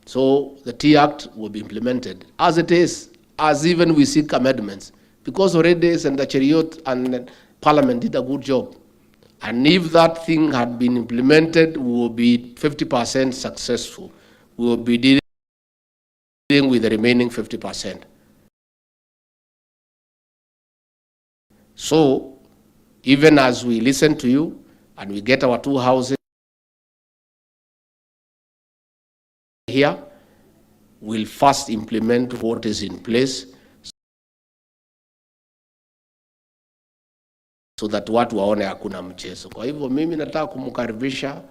So the Tea Act will be implemented as it is, as even we seek amendments, because already Senator Cheriot and Parliament did a good job. And if that thing had been implemented, we will be 50% successful. We will be dealing with the remaining 50%. So, even as we listen to you and we get our 2 houses here, we'll first implement what is in place so that watu waone hakuna mchezo. Kwa hivyo mimi nataka kumkaribisha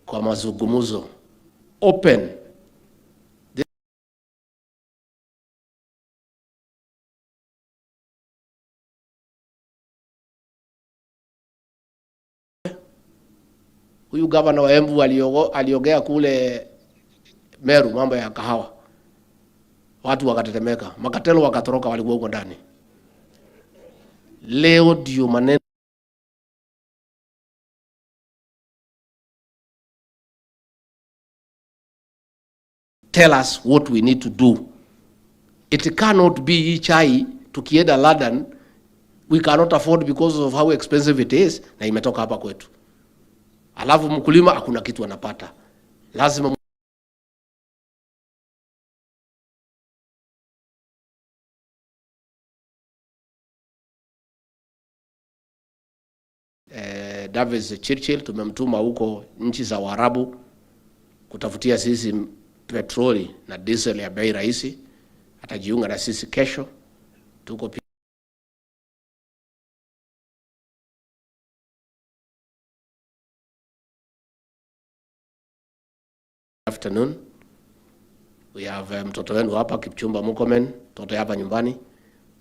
kwa mazungumzo open. Huyu gavana wa Embu aliongea kule Meru mambo ya kahawa, watu wakatetemeka, makatelo wakatoroka, walikuwa huko ndani. Leo ndio maneno tell us what we need to do. It cannot be hii chai tukienda London we cannot afford because of how expensive it is, na imetoka hapa kwetu. Alafu mkulima hakuna kitu anapata. Lazima Davis Churchill tumemtuma huko nchi za Waarabu kutafutia sisi petroli na diesel ya bei rahisi. Atajiunga na sisi kesho. Tuko afternoon. We have mtoto wenu hapa Kipchumba Murkomen, mtoto hapa nyumbani.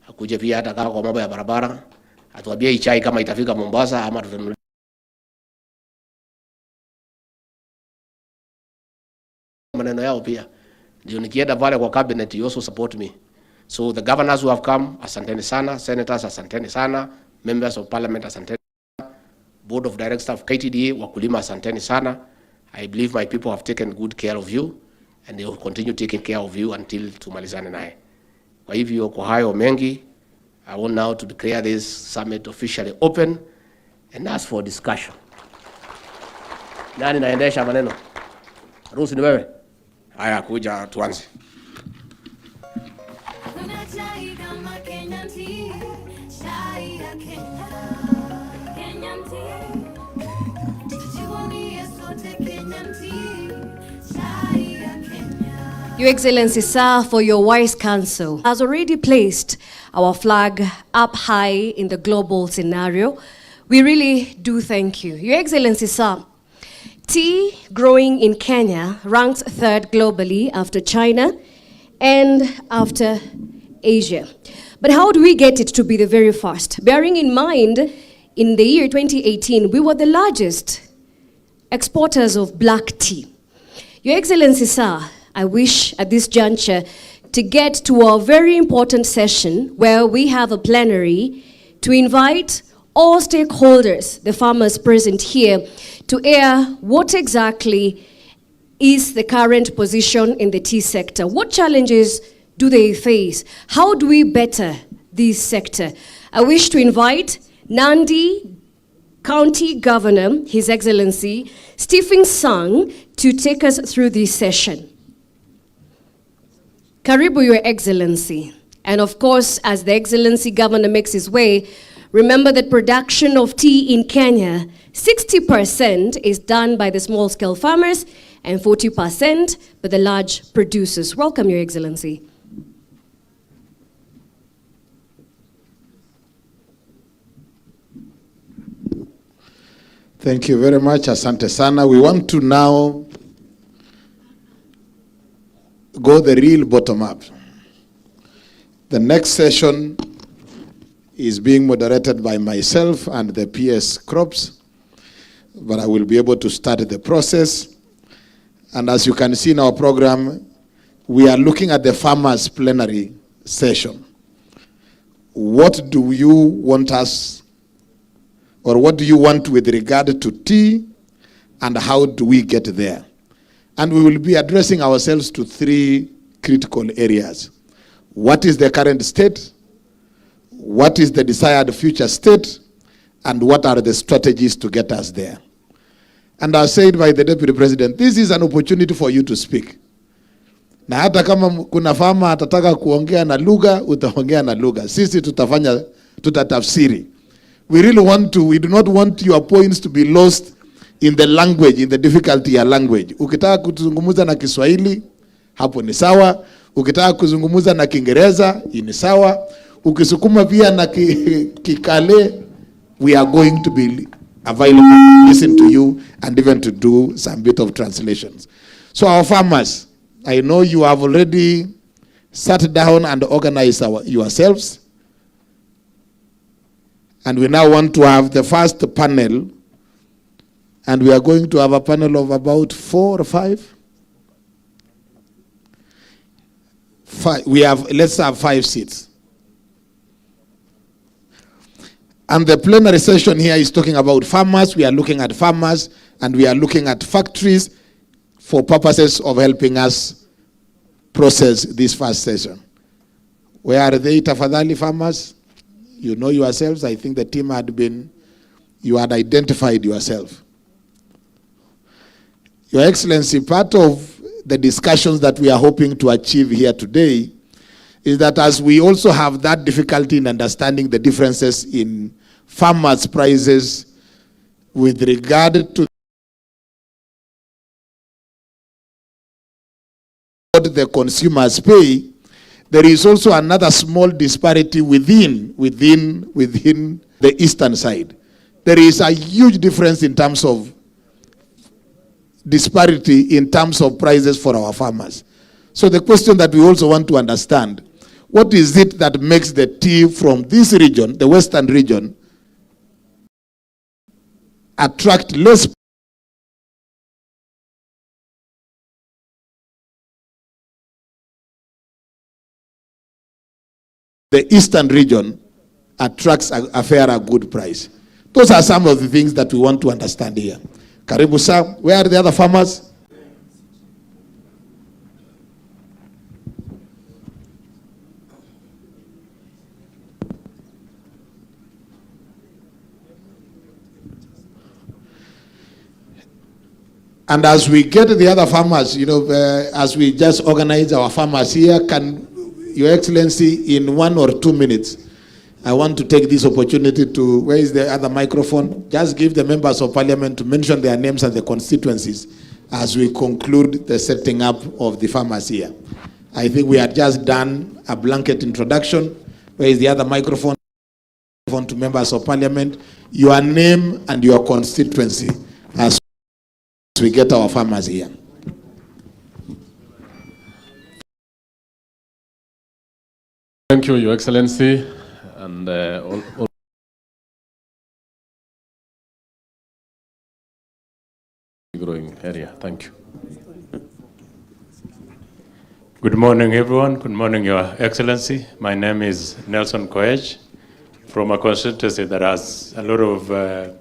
Hakuje pia hata kama kwa mambo ya barabara. Atuambie hii chai kama itafika Mombasa ama tutanunua. Maneno yao pia. Ndio nikienda pale kwa cabinet, you also support me. So the governors who have come, asanteni sana. Senators, asanteni sana. Members of Parliament, asanteni sana. Board of Directors of KTDA, wakulima, asanteni sana. I believe my people have taken good care of you and they will continue taking care of you until tumalizane naye. Kwa hivyo kwa hayo mengi, I want now to declare this summit officially open and ask for discussion. Nani naendesha maneno? Rusi ni wewe? Haya, kuja tuanze. Your Excellency, sir, for your wise counsel, has already placed our flag up high in the global scenario. We really do thank you. Your Excellency, sir, tea growing in Kenya ranks 3rd globally after China and after Asia. But how do we get it to be the very first? Bearing in mind, in the year 2018, we were the largest exporters of black tea. Your Excellency, sir, I wish at this juncture to get to a very important session where we have a plenary to invite all stakeholders, the farmers present here, to air what exactly is the current position in the tea sector. What challenges do they face? How do we better this sector? I wish to invite Nandi County Governor, His Excellency Stephen Sang, to take us through this session. Karibu, Your Excellency. And of course, as the Excellency Governor makes his way, remember that production of tea in Kenya, 60% is done by the small-scale farmers and 40% by the large producers. Welcome, Your Excellency. Thank you very much, asante sana. We want to now go the real bottom up. The next session is being moderated by myself and the PS Crops, but I will be able to start the process. And as you can see in our program, we are looking at the farmers' plenary session. What do you want us, or what do you want with regard to tea, and how do we get there? And we will be addressing ourselves to three critical areas. What is the current state? What is the desired future state? And what are the strategies to get us there? And as said by the Deputy President, this is an opportunity for you to speak. Na hata kama kuna farmer atataka kuongea na lugha, utaongea na lugha. Sisi tutatafsiri. We do not want your points to be lost in the language, in the difficulty ya language. Ukitaka kuzungumza na Kiswahili, hapo ni sawa. Ukitaka kuzungumza na Kiingereza, ni sawa. Ukisukuma pia na Kikale, we are going to be available to listen to you and even to do some bit of translations. So our farmers, I know you have already sat down and organized yourselves. And we now want to have the first panel. And we are going to have a panel of about 4 or 5. Let's have 5 seats. And the plenary session here is talking about farmers. We are looking at farmers and we are looking at factories for purposes of helping us process this first session. Where are they, tafadhali farmers? You know yourselves. I think the team you had identified yourself. Your Excellency, part of the discussions that we are hoping to achieve here today is that as we also have that difficulty in understanding the differences in farmers' prices with regard to what the consumers pay, there is also another small disparity within the eastern side. There is a huge difference in terms of disparity in terms of prices for our farmers. So the question that we also want to understand, what is it that makes the tea from this region, the western region, attract less the eastern region attracts a good price? Those are some of the things that we want to understand here. Karibu sir, where are the other farmers? And as we get the other farmers, as we just organize our farmers here, can Your Excellency, in 1 or 2 minutes, I want to take this opportunity to, where is the other microphone? Just give the members of parliament to mention their names and the constituencies as we conclude the setting up of the farmers here. I think we had just done a blanket introduction. Where is the other microphone? To members of parliament, your name and your constituency as we get our farmers here. Thank you, Your Excellency, and all growing area. Thank you. Good morning, everyone. Good morning, Your Excellency. My name is Nelson Koech from a constituency that has a lot of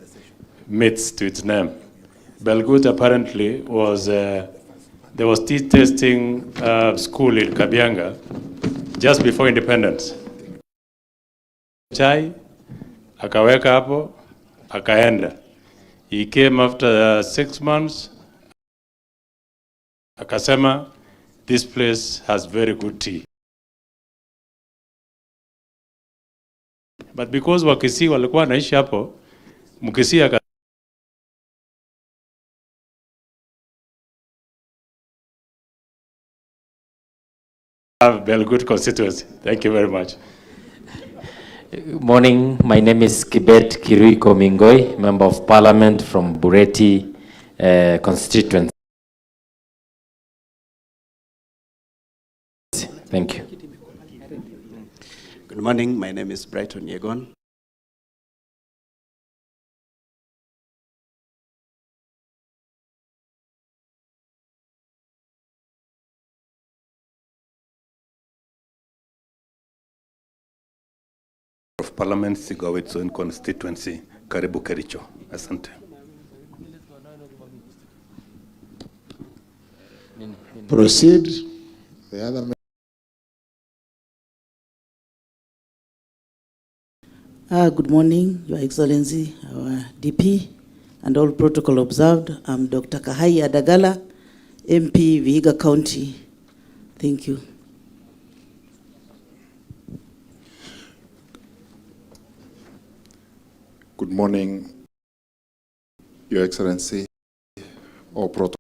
myths to its name. Belgut apparently was, there was tea tasting school in Kabianga just before independence. Chai, akaweka hapo, akaenda. He came after 6 months, akasema, this place has very good tea. But because Wakisi walikuwa wanaishi hapo, Mkisi have very good constituency. Thank you very much. Good morning. My name is Kibet Kericho Mingoi, Member of Parliament from Bureti constituency. Thank you. Good morning. My name is Brighton Yegon. Of Parliament, Sigawit's own constituency, Karibu Kericho. Asante. Proceed. The other Good morning, Your Excellency, our DP, and all protocol observed. I'm Dr. Kahai Adagala, MP, Vihiga County. Thank you. Good morning, Your Excellency, all protocol.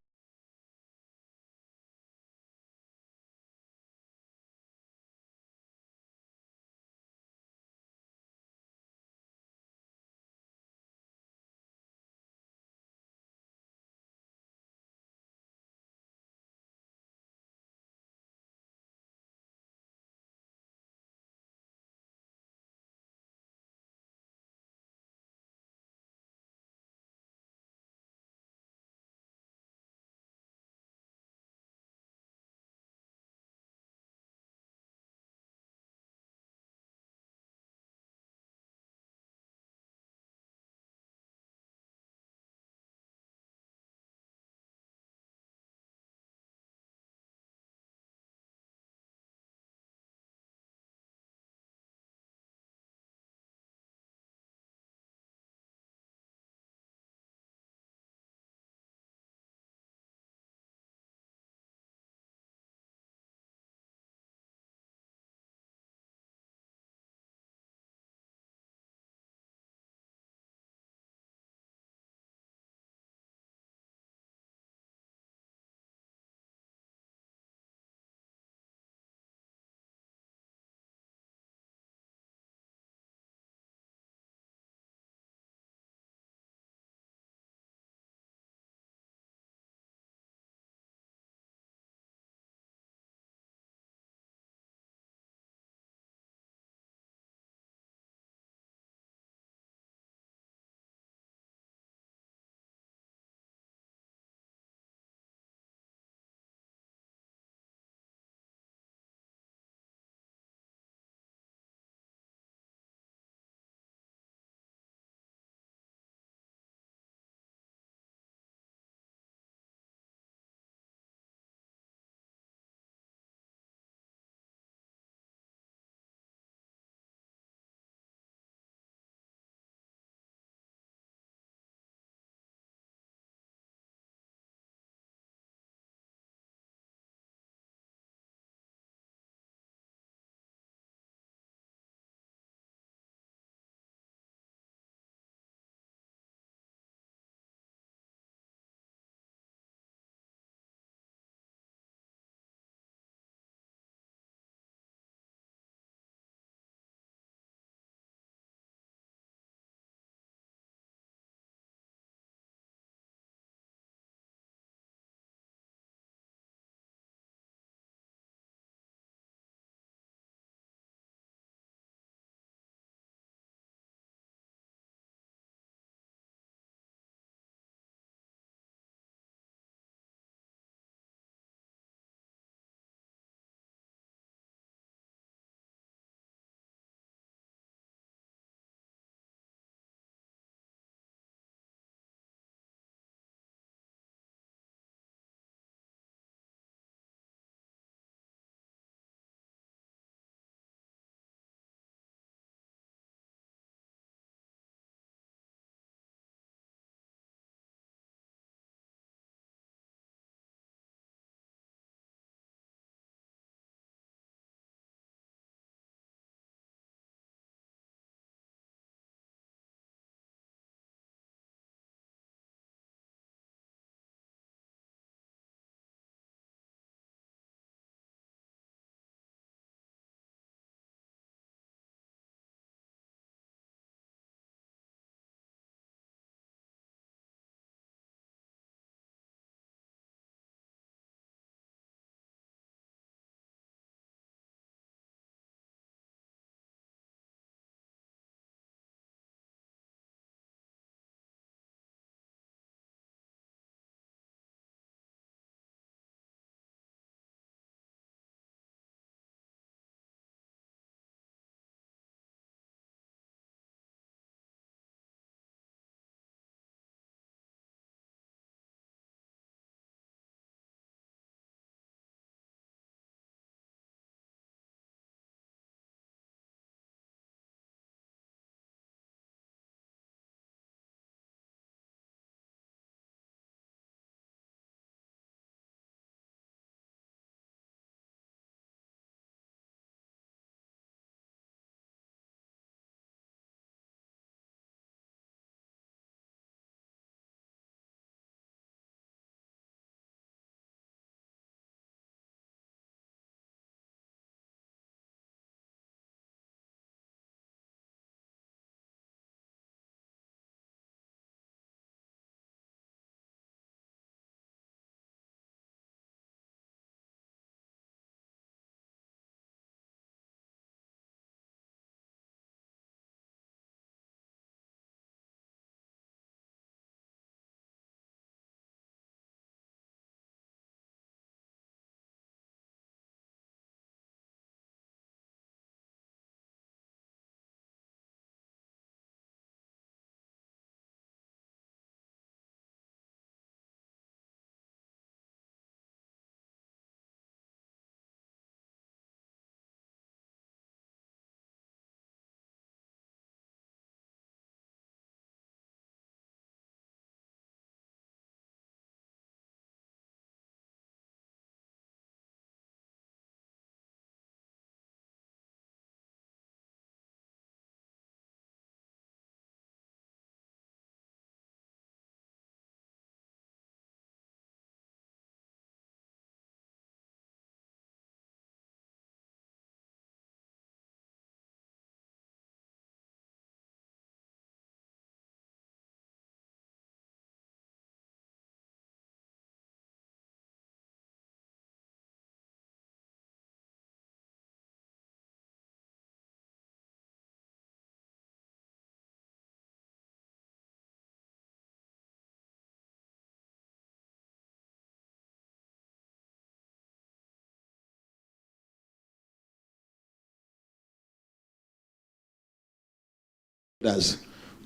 us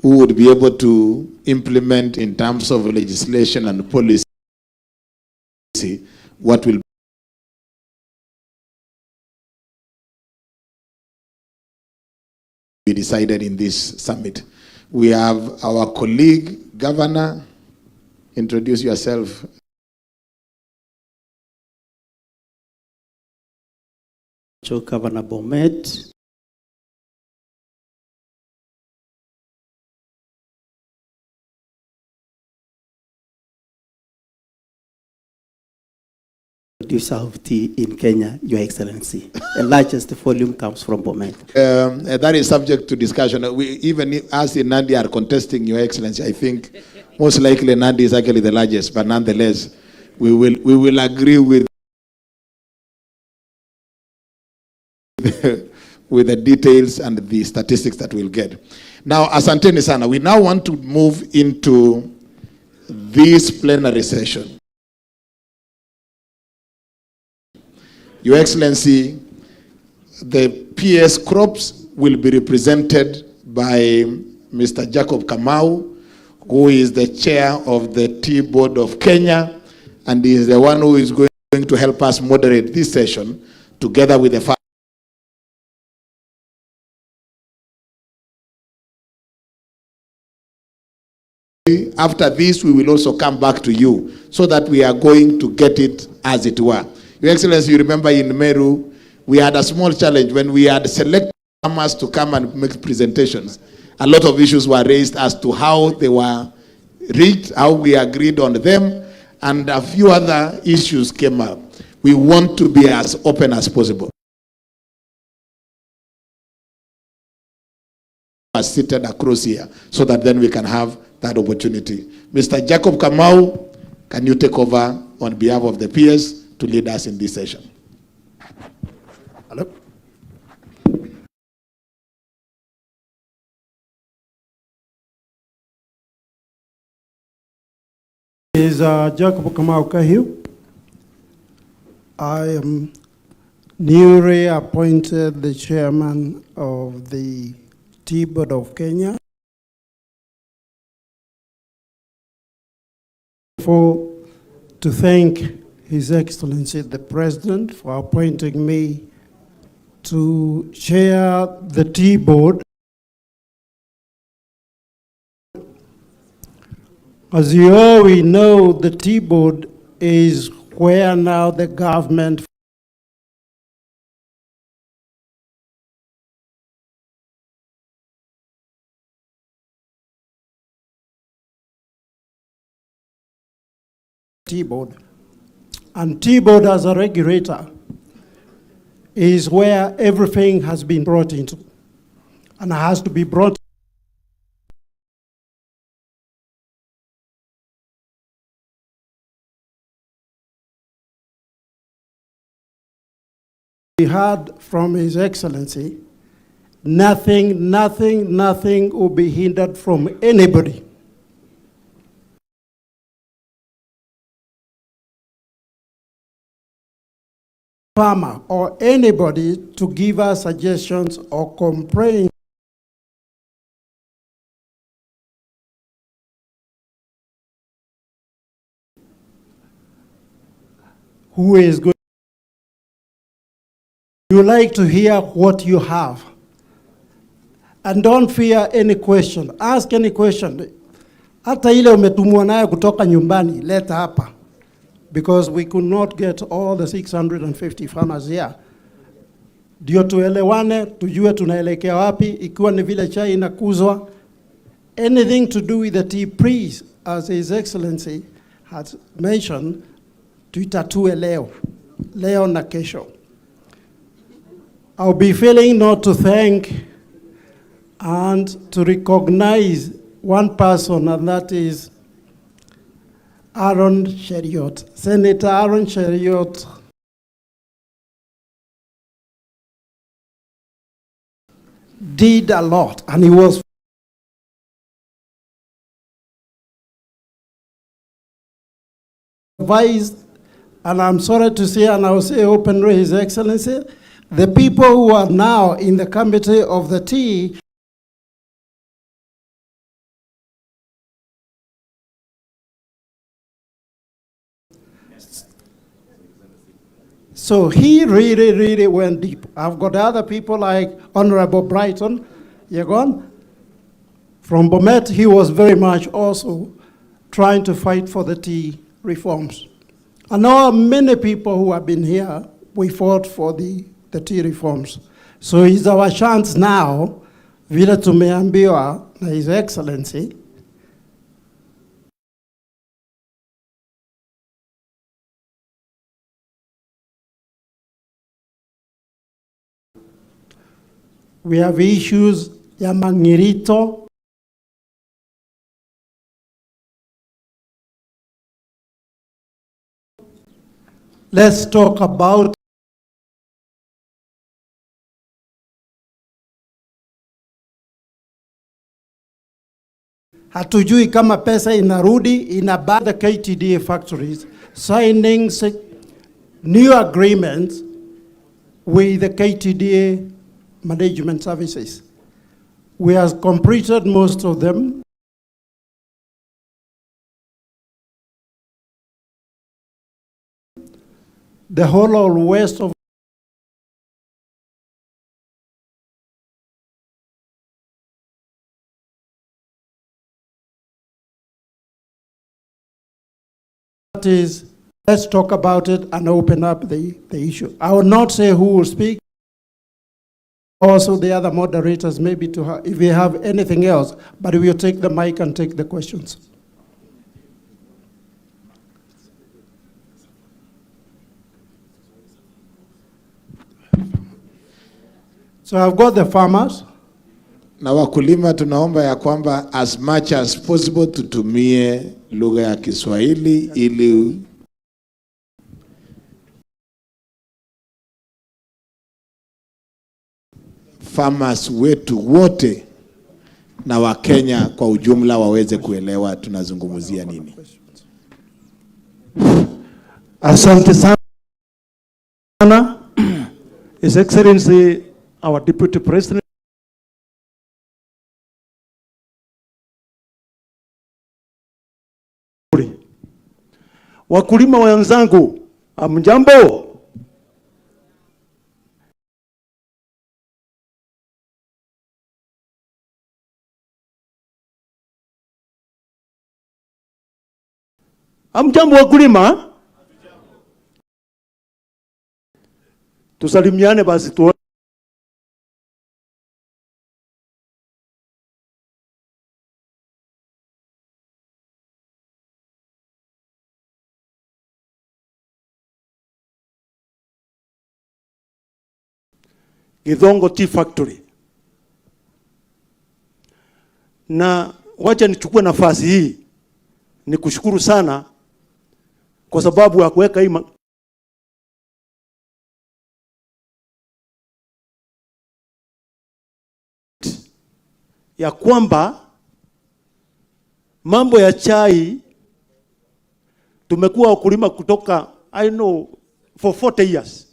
who would be able to implement in terms of legislation and policy what will be decided in this summit. We have our colleague, Governor. Introduce yourself. Governor Bomet. Producer of tea in Kenya, Your Excellency. The largest volume comes from Bomet. That is subject to discussion. We, even as in Nandi are contesting, Your Excellency, I think most likely Nandi is actually the largest, but nonetheless, we will agree with with the details and the statistics that we'll get. Now, asanteni sana. We now want to move into this plenary session. Your Excellency, the PS crops will be represented by Mr. Jacob Kamau, who is the chair of the Tea Board of Kenya, and he is the one who is going to help us moderate this session together with the After this, we will also come back to you so that we are going to get it as it were. Your Excellency, you remember in Meru, we had a small challenge when we had selected farmers to come and make presentations. A lot of issues were raised as to how they were reached, how we agreed on them, and a few other issues came up. We want to be as open as possible. Seated across here so that then we can have that opportunity. Mr. Jacob Kamau, can you take over on behalf of the peers to lead us in this session? Hello. Is Jacob Kamau Kahiu. I am newly appointed the chairman of the Tea Board of Kenya. To thank His Excellency the President for appointing me to chair the Tea Board. As you all know, the Tea Board is where now the government Tea Board. And Tea Board as a regulator is where everything has been brought into and has to be brought. We heard from His Excellency, nothing will be hindered from anybody. Farmer or anybody to give us suggestions or complaints who is going. You like to hear what you have, and don't fear any question. Ask any question. Hata ile umetumwa nayo kutoka nyumbani, leta hapa. Because we could not get all the 650 farmers here. Ndio tuelewane, tujue tunaelekea wapi, ikiwa ni vile chai inakuzwa. Anything to do with the tea, please, as His Excellency has mentioned, tuitatue leo na kesho. I'll be failing not to thank and to recognize one person, and that is Aaron Cheriot. Senator Aaron Cheriot did a lot, and he was advised, and I'm sorry to say, and I will say openly, His Excellency, the people who are now in the committee of the tea So he really, really went deep. I've got other people like Honorable Brighton, Yegon. From Bomet, he was very much also trying to fight for the tea reforms. I know many people who have been here, we fought for the tea reforms. So it's our chance now, vile tumeambiwa na His Excellency, we have issues ya Mangirito. Let's talk about hatujui kama pesa inarudi inabaki the KTDA factories, signing new agreements with the KTDA management services. We have completed most of them. The whole of west of that is, let's talk about it and open up the issue. I will not say who will speak. Also the other moderators maybe to have, if we have anything else, but we will take the mic and take the questions. So I've got the farmers. Na wakulima tunaomba ya kwamba as much as possible tutumie lugha ya Kiswahili ili farmers wetu wote na Wakenya kwa ujumla waweze kuelewa tunazungumzia nini. Asante sana. His Excellency, our Deputy President. Wakulima wenzangu, amjambo. Amjambo wakulima. Tusalimiane basi tu. Githongo Tea Factory. Na wacha nichukue nafasi hii ni kushukuru sana kwa sababu ya kuweka hii ya kwamba mambo ya chai tumekuwa wakulima kutoka I know for 40 years.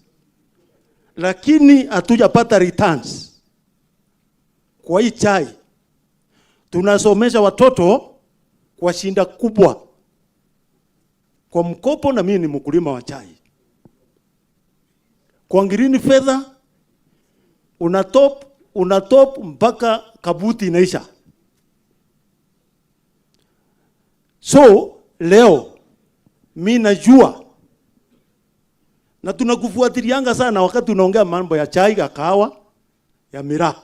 Lakini hatujapata returns kwa hii chai. Tunasomesha watoto kwa shinda kubwa kwa mkopo, na mimi ni mkulima wa chai. Kwa ngirini fedha unatop mpaka kabuti inaisha. So leo mimi najua na tunakufuatilianga sana wakati unaongea mambo ya chai, ya kahawa, ya miraa,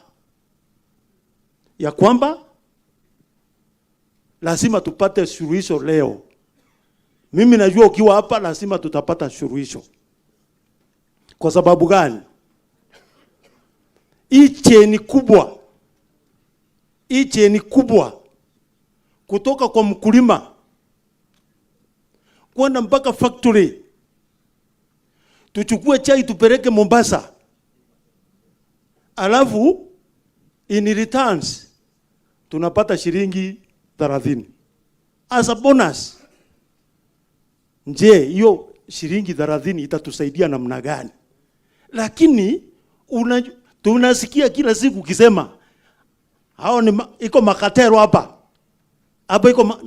ya kwamba lazima tupate suluhisho leo. Mimi najua ukiwa hapa lazima tutapata suluhisho. Kwa sababu gani? Hii cheni kubwa kutoka kwa mkulima kwenda mpaka factory. Tuchukue chai tupeleke Mombasa. Alafu in returns tunapata shilingi 30 as a bonus. Je, hiyo shilingi 30 itatusaidia namna gani? Lakini tunasikia kila siku ukisema hao ni iko makatero hapa. Hapa iko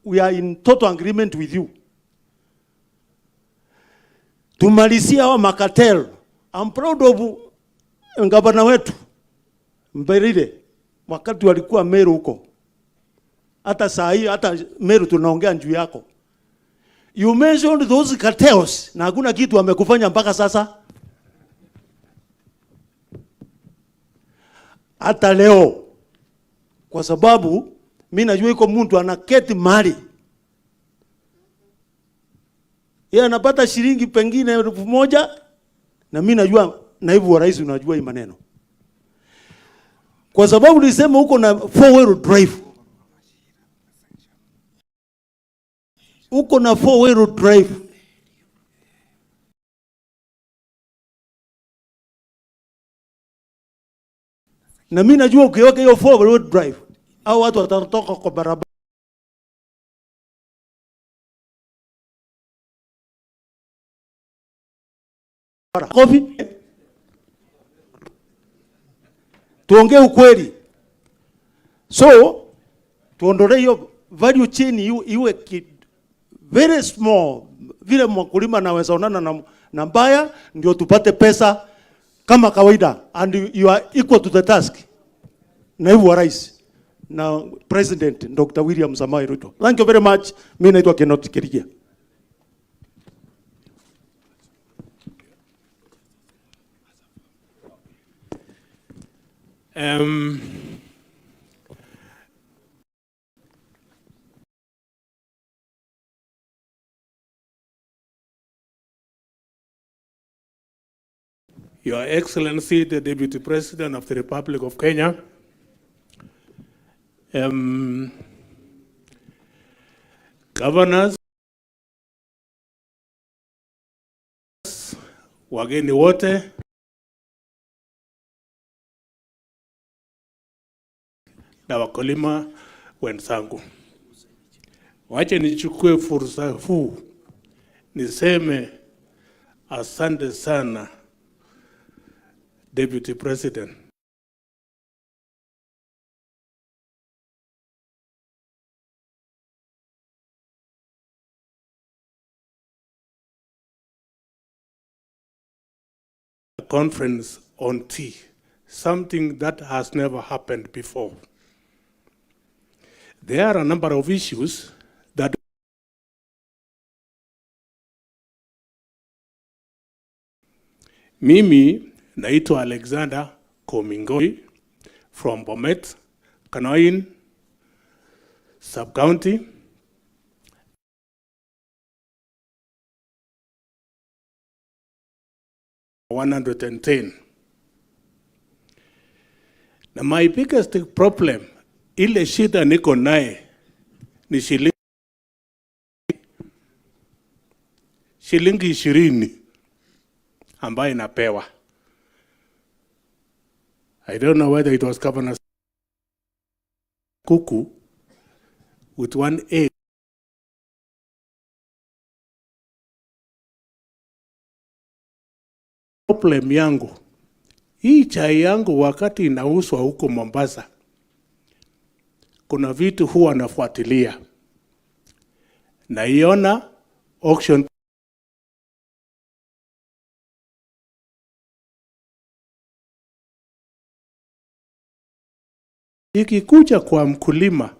we are in total agreement with you. tumalizia wa makatel. I'm proud of gavana wetu Mberire wakati walikuwa Meru huko. Hata saa hii hata Meru tunaongea juu yako. You mentioned those cartels na hakuna kitu wamekufanya mpaka sasa. Hata leo kwa sababu mimi najua iko mtu anaketi mali. Yeye anapata shilingi pengine 1,000 na mimi najua naibu wa rais unajua hii maneno. Kwa sababu nilisema huko na 4-wheel drive. Uko na 4-wheel drive. Na mimi najua ukiweka hiyo 4-wheel drive au watu watatoka kwa barabara. Kofi. Tuongee ukweli. So, tuondolee hiyo value chain iwe very small. Vile mkulima anaweza onana na mbaya ndio tupate pesa kama kawaida, and you are equal to the task. Naibu wa rais na President Dr. William Samoei Ruto. Thank you very much. Mimi naitwa Kenneth Kericho. Your Excellency, the Deputy President of the Republic of Kenya, governors, wageni wote, na wakulima wenzangu. Wache nichukue fursa huu niseme asante sana Deputy President. A conference on tea, something that has never happened before. There are a number of issues that Mimi naitwa Alexander Komingoi from Bomet, Kanoin Sub-County. $110. Now my biggest problem, ile shida niko naye ni shilingi 20 ambayo napewa. I don't know whether it was Governor Kuku with 1 egg. Problem yangu, hii chai yangu wakati inauzwa huko Mombasa, kuna vitu huwa nafuatilia. Naiona auction ikikuja kwa mkulima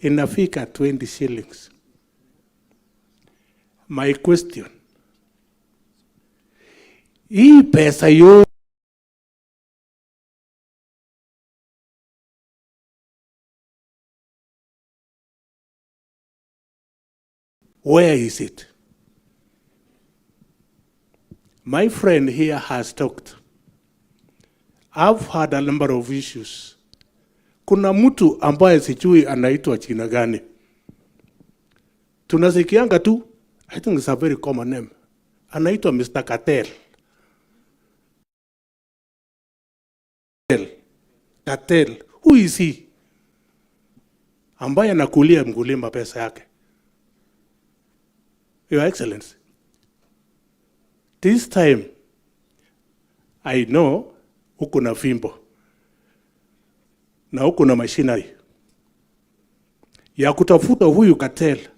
inafika 20 shillings. My question, hii pesa yo where is it? My friend here has talked. I've had a number of issues. Kuna mtu ambaye sijui anaitwa jina gani. Tunasikianga tu, I think it's a very common name. Anaitwa Mr. Cartel. Cartel, who is he? Ambaye anakulia mkulima pesa yake. Your Excellency, this time I know uko na fimbo na uko na machinery ya kutafuta huyu cartel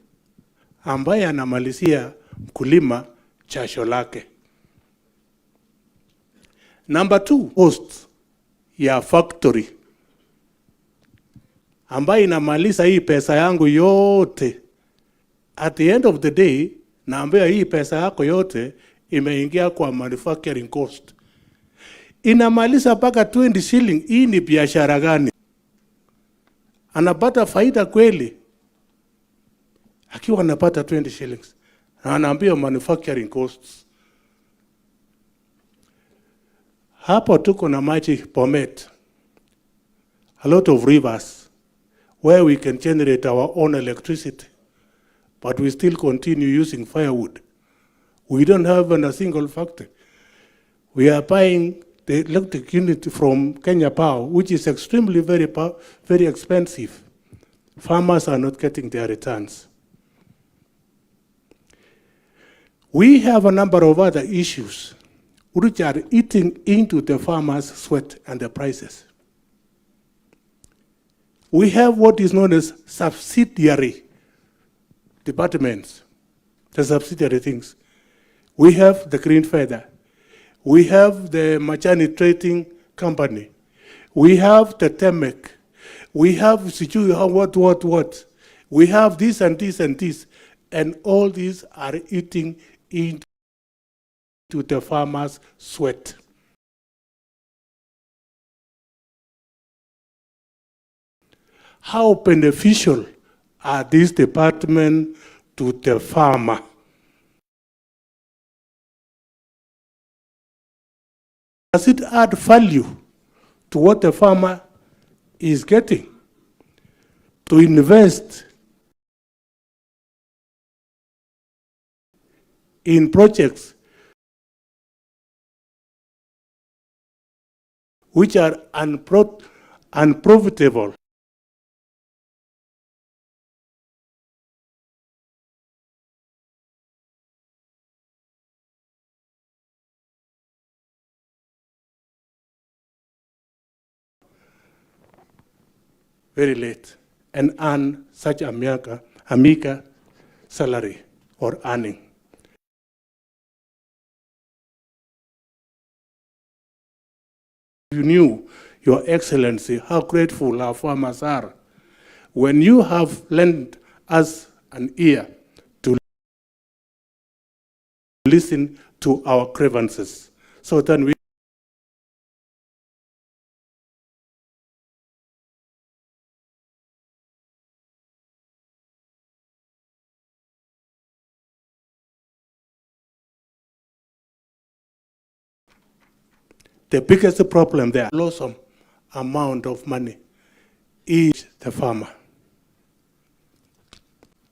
ambaye anamalizia mkulima jasho lake. Number 2, cost ya factory ambayo inamaliza hii pesa yangu yote. At the end of the day, naambia hii pesa yako yote imeingia kwa manufacturing cost. Inamaliza mpaka 20 shilling. Hii ni biashara gani? Anapata faida kweli akiwa anapata 20 shillings. Na anaambia manufacturing costs. Hapo tuko na maji Bomet. A lot of rivers where we can generate our own electricity, but we still continue using firewood. We don't have a single factory. We are buying the electric unit from Kenya Power, which is extremely very expensive. Farmers are not getting their returns. We have a number of other issues which are eating into the farmers' sweat and the prices. We have what is known as subsidiary departments, the subsidiary things. We have the Green Feather. We have the Machani Trading Company. We have the Temek. We have what. We have this and this and this. And all these are eating into the farmers' sweat. How beneficial are these departments to the farmer? Does it add value to what the farmer is getting? To invest in projects which are unprofitable. Very late, and earn such a meager salary or earning. You knew, Your Excellency, how grateful our farmers are when you have lent us an ear to listen to our grievances, so that we the biggest problem there, blossom amount of money, is the farmer.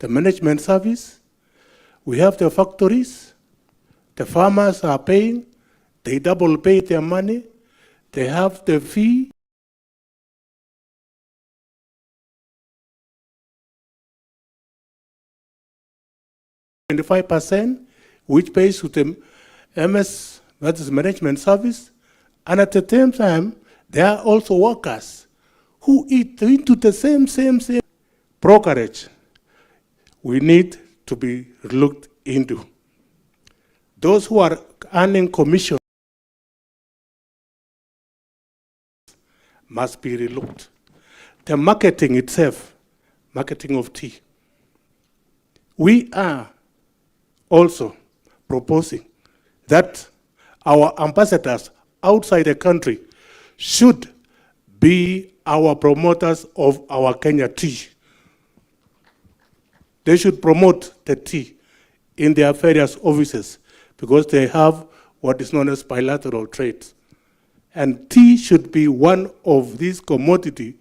The management service, we have the factories, the farmers are paying, they double pay their money, they have the fee. %, which pays to the MS, that is management service. And at the same time, there are also workers who eat into the same brokerage. We need to be looked into. Those who are earning commission must be relooked. The marketing itself, marketing of tea. We are also proposing that our ambassadors outside the country should be our promoters of our Kenya tea. They should promote the tea in their various offices because they have what is known as bilateral trade. And tea should be one of these commodities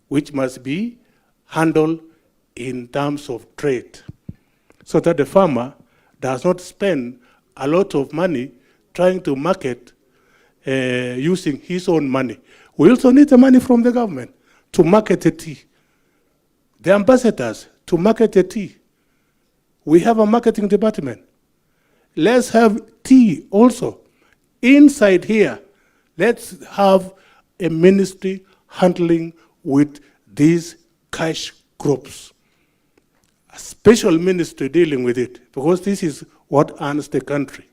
which must be handled in terms of trade, so that the farmer does not spend a lot of money trying to market using his own money. We also need the money from the government to market the tea. The ambassadors to market the tea. We have a marketing department. Let's have tea also. Inside here, let's have a ministry handling with these cash crops. A special ministry dealing with it, because this is what earns the country.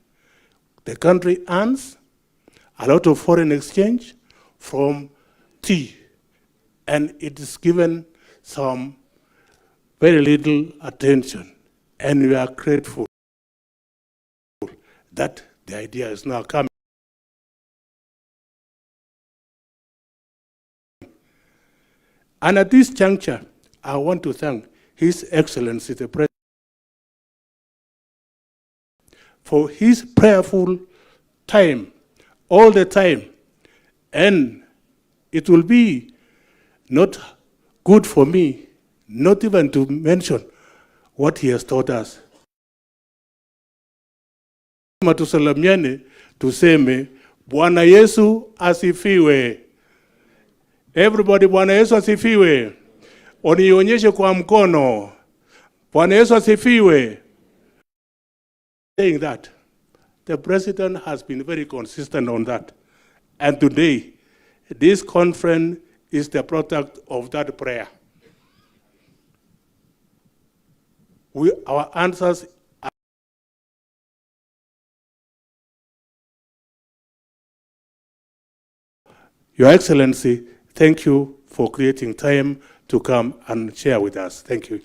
The country earns a lot of foreign exchange from tea, and it is given some very little attention, and we are grateful that the idea is now coming. And at this juncture, I want to thank His Excellency the President for his prayerful time, all the time. And it will be not good for me not even to mention what he has taught us. Tusalamiane tuseme Bwana Yesu asifiwe. Everybody, Bwana Yesu asifiwe. Onionyeshe kwa mkono. Bwana Yesu asifiwe. Saying that, the President has been very consistent on that. And today, this conference is the product of that prayer. Our answers are Your Excellency, thank you for creating time to come and share with us. Thank you.